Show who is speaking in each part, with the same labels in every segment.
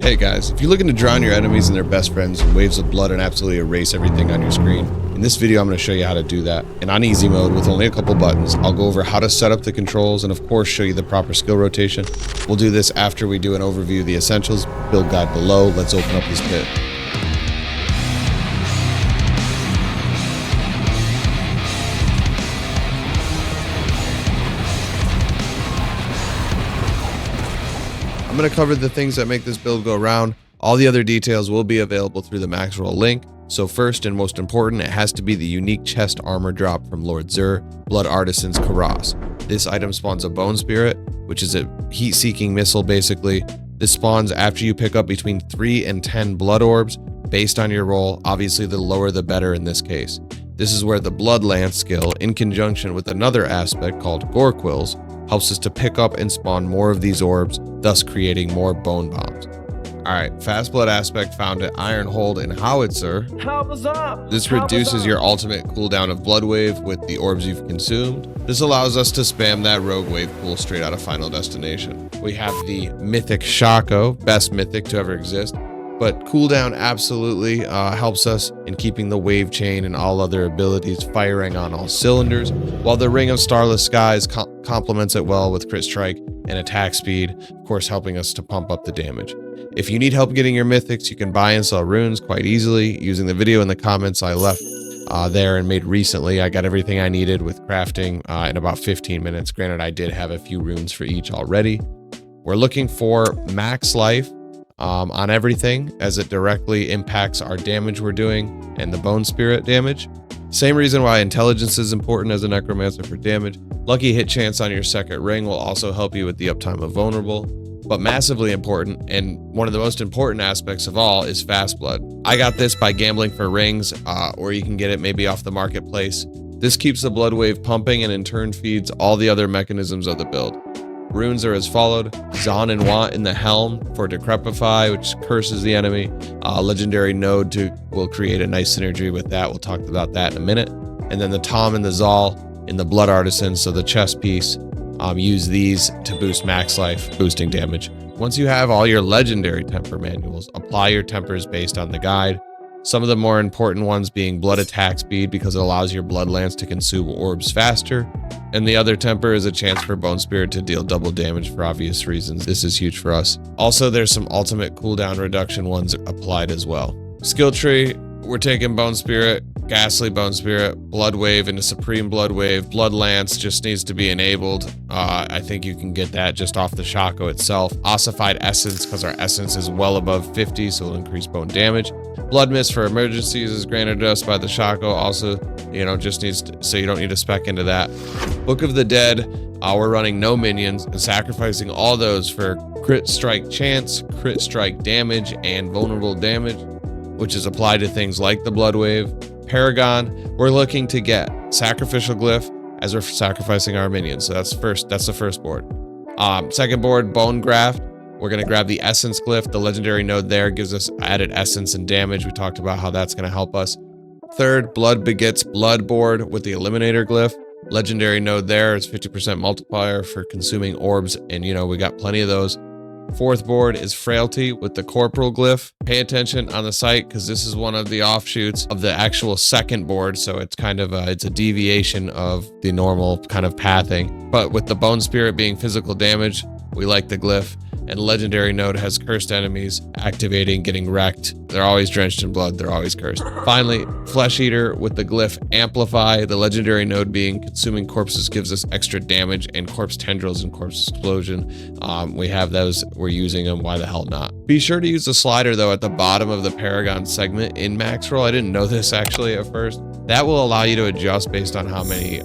Speaker 1: Hey guys, if you're looking to drown your enemies and their best friends in waves of blood and absolutely erase everything on your screen, in this video I'm going to show you how to do that. And on easy mode with only a couple buttons, I'll go over how to set up the controls and of course show you the proper skill rotation. We'll do this after we do an overview of the essentials, build guide below. Let's open up this pit. I'm going to cover the things that make this build go round. All the other details will be available through the Maxroll link. So first and most important, it has to be the unique chest armor drop from Lord Zur, Blood Artisan's Karas. This item spawns a Bone Spirit, which is a heat-seeking missile basically. This spawns after you pick up between 3 and 10 blood orbs based on your roll. Obviously the lower the better in this case. This is where the Blood Lance skill, in conjunction with another aspect called Gore Quills, helps us to pick up and spawn more of these orbs, thus creating more bone bombs. Alright, fast blood aspect found at Iron Hold and Howitzer.
Speaker 2: Help us up!
Speaker 1: This reduces your ultimate cooldown of Blood Wave with the orbs you've consumed. This allows us to spam that Rogue Wave pool straight out of Final Destination. We have the Mythic Shaco, best Mythic to ever exist, but cooldown absolutely helps us in keeping the wave chain and all other abilities firing on all cylinders, while the Ring of Starless Skies complements it well with crit strike and attack speed, of course helping us to pump up the damage. If you need help getting your mythics, you can buy and sell runes quite easily using the video in the comments I left there and made recently. I got everything I needed with crafting in about 15 minutes. Granted, I did have a few runes for each already. We're looking for max life on everything, as it directly impacts our damage we're doing and the Bone Spirit damage. Same reason why intelligence is important as a necromancer for damage. Lucky hit chance on your second ring will also help you with the uptime of vulnerable, but massively important, and one of the most important aspects of all, is fast blood. I got this by gambling for rings, or you can get it maybe off the marketplace. This keeps the blood wave pumping and in turn feeds all the other mechanisms of the build. Runes are as followed: Zon and Want in the helm for Decrepify, which curses the enemy. Legendary Node will create a nice synergy with that. We'll talk about that in a minute. And then the Tom and the Zal in the Blood Artisan, so the chest piece. Use these to boost max life, boosting damage. Once you have all your legendary temper manuals, apply your tempers based on the guide. Some of the more important ones being blood attack speed, because it allows your blood lance to consume orbs faster. And the other temper is a chance for Bone Spirit to deal double damage for obvious reasons. This is huge for us. Also, there's some ultimate cooldown reduction ones applied as well. Skill tree, we're taking Bone Spirit, Ghastly Bone Spirit, Blood Wave into Supreme Blood Wave. Blood Lance just needs to be enabled. I think you can get that just off the Shaco itself. Ossified Essence, because our Essence is well above 50, so it'll increase bone damage. Blood Mist for emergencies is granted us by the Shaco. Also, just needs to, so you don't need to spec into that. Book of the Dead, we're running no minions and sacrificing all those for crit strike chance, crit strike damage, and vulnerable damage, which is applied to things like the Blood Wave. Paragon, we're looking to get Sacrificial Glyph as we're sacrificing our minions. So that's the first board. Second board, Bone Graft. We're going to grab the Essence Glyph. The legendary node there gives us added essence and damage. We talked about how that's going to help us. Third, Blood Begets Blood board with the Eliminator Glyph. Legendary node there is 50% multiplier for consuming orbs, and we got plenty of those. Fourth board is Frailty with the Corporal Glyph. Pay attention on the site, because this is one of the offshoots of the actual second board, so it's kind of it's a deviation of the normal kind of pathing. But with the Bone Spirit being physical damage, we like the glyph. And legendary node has cursed enemies activating, getting wrecked. They're always drenched in blood, they're always cursed. Finally, Flesh Eater with the glyph Amplify. The legendary node being consuming corpses gives us extra damage, and corpse tendrils and corpse explosion. We have those, we're using them, why the hell not? Be sure to use the slider though at the bottom of the Paragon segment in Maxroll. I didn't know this actually at first. That will allow you to adjust based on how many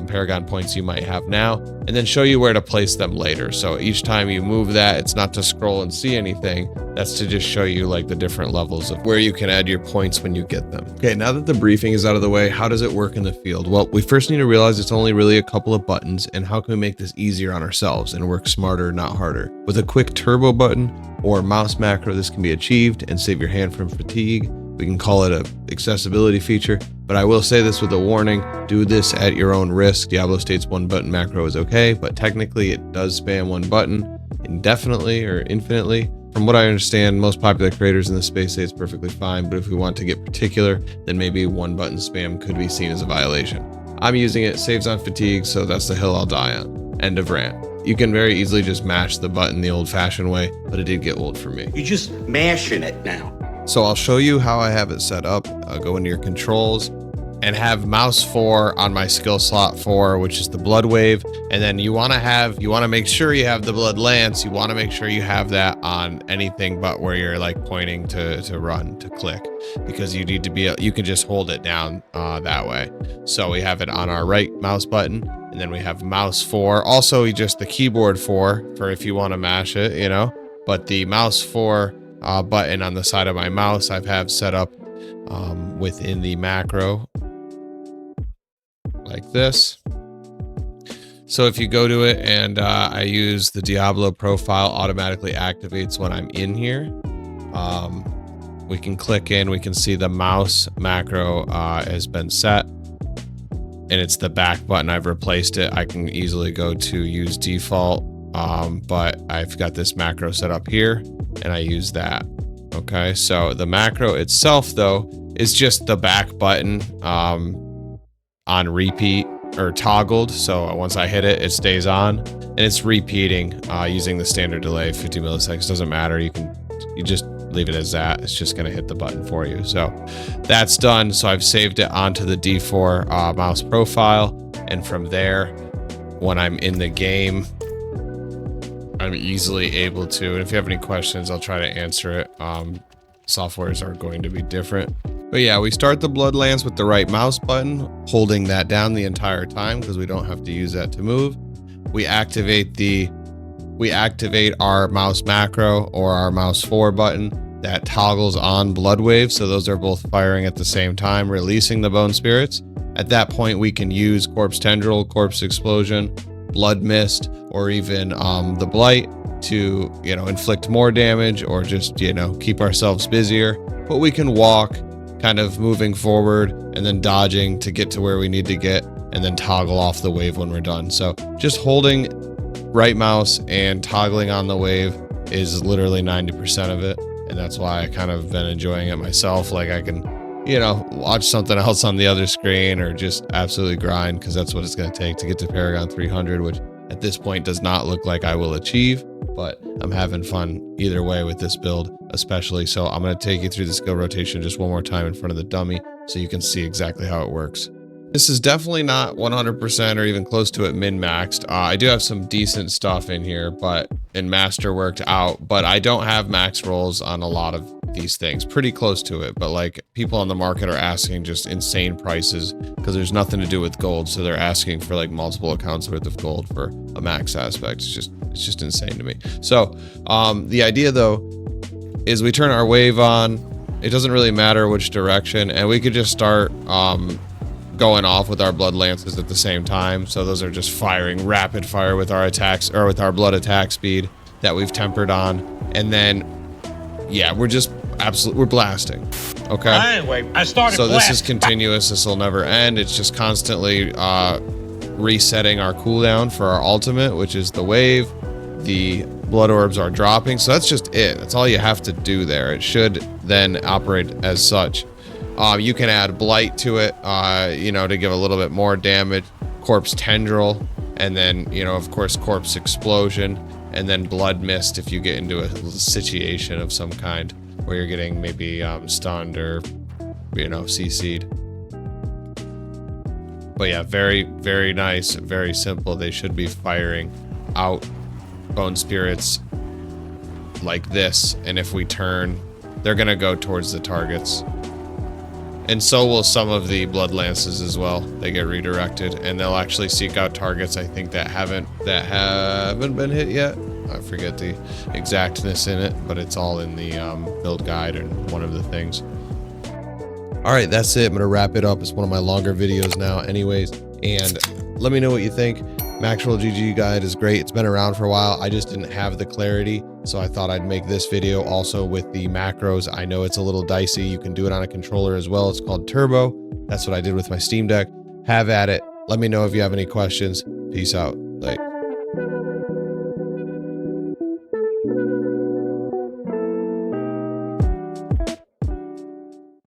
Speaker 1: Paragon points you might have now, and then show you where to place them later. So each time you move that, it's not to scroll and see anything. That's to just show you like the different levels of where you can add your points when you get them. Okay, now that the briefing is out of the way, how does it work in the field? Well, we first need to realize it's only really a couple of buttons, and how can we make this easier on ourselves and work smarter, not harder? With a quick turbo button or mouse macro, this can be achieved and save your hand from fatigue. We can call it a accessibility feature, but I will say this with a warning: do this at your own risk. Diablo states one button macro is okay, but technically it does spam one button indefinitely or infinitely. From what I understand, most popular creators in this space say it's perfectly fine, but if we want to get particular, then maybe one button spam could be seen as a violation. I'm using it, saves on fatigue, so that's the hill I'll die on. End of rant. You can very easily just mash the button the old-fashioned way, but it did get old for me.
Speaker 2: You're just mashing it now.
Speaker 1: So I'll show you how I have it set up. I'll go into your controls and have mouse 4 on my skill slot 4, which is the blood wave. And then you want to make sure you have the blood lance. You want to make sure you have that on anything but where you're like pointing to run, to click, because you need to be, you can just hold it down that way. So we have it on our right mouse button, and then we have mouse 4. Also, just the keyboard 4 for if you want to mash it, you know, but the mouse 4 button on the side of my mouse I have set up within the macro like this. So if you go to it and I use the Diablo profile, automatically activates when I'm in here. We can click in, we can see the mouse macro has been set, and it's the back button. I've replaced it. I can easily go to use default, but I've got this macro set up here and I use that. Okay, so the macro itself though is just the back button on repeat or toggled. So once I hit it, it stays on, and it's repeating using the standard delay, 50 milliseconds. Doesn't matter. You just leave it as that. It's just going to hit the button for you. So that's done. So I've saved it onto the D4 mouse profile, and from there, when I'm in the game, I'm easily able to, and if you have any questions, I'll try to answer it. Softwares are going to be different. But yeah, we start the blood lance with the right mouse button, holding that down the entire time because we don't have to use that to move. We activate our mouse macro or our mouse 4 button that toggles on blood wave. So those are both firing at the same time, releasing the bone spirits. At that point, we can use corpse tendril, corpse explosion, blood mist, or even the blight to, you know, inflict more damage or just, you know, keep ourselves busier. But we can walk, kind of moving forward and then dodging to get to where we need to get, and then toggle off the wave when we're done. So just holding right mouse and toggling on the wave is literally 90% of it. And that's why I kind of been enjoying it myself. Like I can, you know, watch something else on the other screen or just absolutely grind, because that's what it's going to take to get to Paragon 300, which at this point does not look like I will achieve, but I'm having fun either way with this build, especially. So I'm going to take you through the skill rotation just one more time in front of the dummy so you can see exactly how it works. This is definitely not 100% or even close to it min-maxed. I do have some decent stuff in here, but in master worked out, but I don't have max rolls on a lot of these things. Pretty close to it, but like people on the market are asking just insane prices because there's nothing to do with gold. So they're asking for like multiple accounts worth of gold for a max aspect. It's just insane to me. So the idea though is we turn our wave on. It doesn't really matter which direction, and we could just start going off with our blood lances at the same time. So those are just firing rapid fire with our attacks, or with our blood attack speed that we've tempered on. And then, yeah, we're just we're blasting. Okay.
Speaker 2: Anyway, I started.
Speaker 1: So this is continuous. This will never end. It's just constantly resetting our cooldown for our ultimate, which is the wave. The blood orbs are dropping. So that's just it. That's all you have to do there. It should then operate as such. You can add blight to it, you know, to give a little bit more damage, corpse tendril, and then, you know, of course, corpse explosion, and then blood mist if you get into a situation of some kind where you're getting maybe stunned or, you know, CC'd. But yeah, very, very nice, very simple. They should be firing out bone spirits like this, and if we turn, they're gonna go towards the targets. And so will some of the blood lances as well. They get redirected, and they'll actually seek out targets, I think, that haven't been hit yet. I forget the exactness in it, but it's all in the build guide and one of the things. All right, that's it. I'm gonna wrap it up. It's one of my longer videos now anyways, and let me know what you think. Maxroll GG guide is great. It's been around for a while. I just didn't have the clarity, so I thought I'd make this video also with the macros. I know it's a little dicey. You can do it on a controller as well. It's called Turbo. That's what I did with my Steam Deck. Have at it. Let me know if you have any questions. Peace out. Bye.